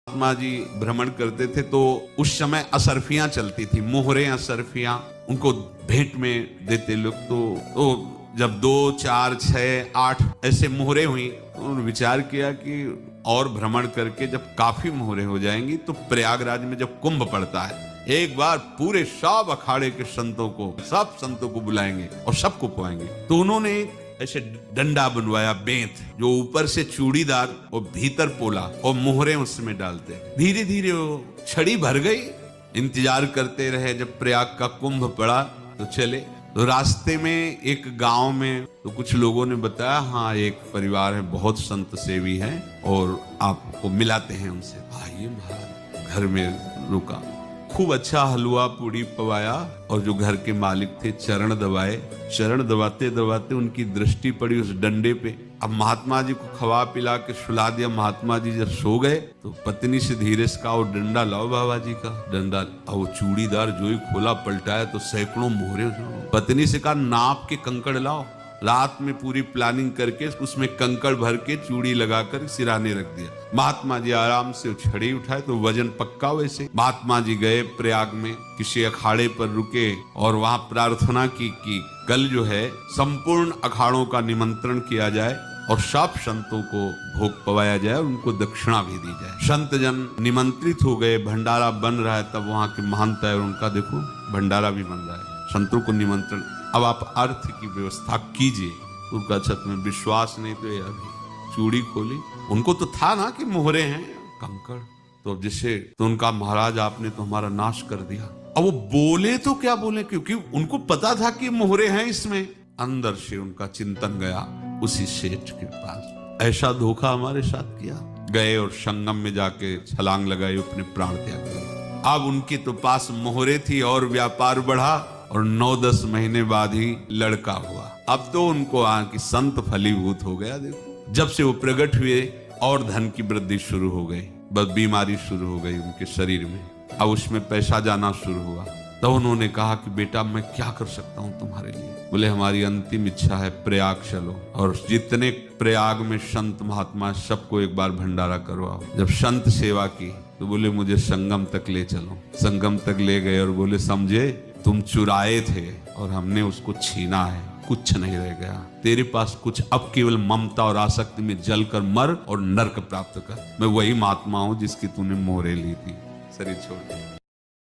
महात्मा जी भ्रमण करते थे तो उस समय असरफियां चलती थी, मोहरे असरफियां उनको भेंट में देते लोग। तो जब 2, 4, 6, 8 ऐसे मोहरे हुई तो उन्होंने विचार किया कि और भ्रमण करके जब काफी मोहरे हो जाएंगी तो प्रयागराज में जब कुंभ पड़ता है एक बार पूरे सब अखाड़े के संतों को, सब संतों को बुलाएंगे और सबको पुआएंगे। तो उन्होंने ऐसे डंडा बनवाया, बेंत, जो ऊपर से चूड़ीदार और भीतर पोला और मोहरे उसमें डालते। धीरे धीरे वो छड़ी भर गई। इंतजार करते रहे जब प्रयाग का कुंभ पड़ा तो चले। तो रास्ते में एक गांव में तो कुछ लोगों ने बताया, हाँ एक परिवार है, बहुत संत सेवी है और आपको मिलाते हैं उनसे। आइए महाराज, घर में रुका, खूब अच्छा हलवा पूड़ी पवाया और जो घर के मालिक थे चरण दबाए। चरण दबाते दबाते उनकी दृष्टि पड़ी उस डंडे पे। अब महात्मा जी को खवा पिला के सुला दिया। महात्मा जी जब सो गए तो पत्नी से धीरे से कहा, वो डंडा लाओ बाबा जी का डंडा। अब वो चूड़ीदार जो ही खोला पलटाया तो सैकड़ों मोहरे। पत्नी से कहा, नाप के कंकड़ लाओ। रात में पूरी प्लानिंग करके उसमें कंकड़ भर के चूड़ी लगाकर सिराने रख दिया। महात्मा जी आराम से छड़ी उठाए तो वजन पक्का। वैसे महात्मा जी गए प्रयाग में, किसी अखाड़े पर रुके और वहां प्रार्थना की कि कल जो है संपूर्ण अखाड़ों का निमंत्रण किया जाए और सब संतों को भोग पवाया जाए, उनको दक्षिणा भी दी जाए। संत जन निमंत्रित हो गए, भंडारा बन रहा है। तब वहां के महंत है, उनका देखो भंडारा भी बन रहा है, संतों को निमंत्रण। अब आप अर्थ की व्यवस्था कीजिए। उनका छत में विश्वास नहीं तो अभी चूड़ी खोली। उनको तो था ना कि मोहरे हैं कंकड़, तो जिसे तो उनका महाराज आपने तो हमारा नाश कर दिया। अब वो बोले तो क्या बोले, क्योंकि उनको पता था कि मोहरे हैं इसमें। अंदर से उनका चिंतन गया उसी सेठ के पास, ऐसा धोखा हमारे साथ किया। गए और संगम में जाके छलांग लगाई, अपने प्राण त्याग किए। अब उनके तो पास मोहरे थी और व्यापार बढ़ा और 9-10 महीने बाद ही लड़का हुआ। अब तो उनको की संत फलीभूत हो गया। देखो जब से वो प्रकट हुए और धन की वृद्धि शुरू हो गई, बस बीमारी शुरू हो गई उनके शरीर में। अब उसमें पैसा जाना शुरू हुआ। तो उन्होंने कहा कि बेटा मैं क्या कर सकता हूँ तुम्हारे लिए। बोले हमारी अंतिम इच्छा है प्रयाग चलो और जितने प्रयाग में संत महात्मा सबको एक बार भंडारा करवाओ। जब संत सेवा की तो बोले मुझे संगम तक ले चलो। संगम तक ले गए और बोले समझे तुम चुराए थे और हमने उसको छीना है, कुछ नहीं रह गया तेरे पास कुछ। अब केवल ममता और आसक्ति में जल कर मर और नरक प्राप्त कर। मैं वही महात्मा हूं जिसकी तूने मोहरे ली थी, शरीर छोड़ दिया।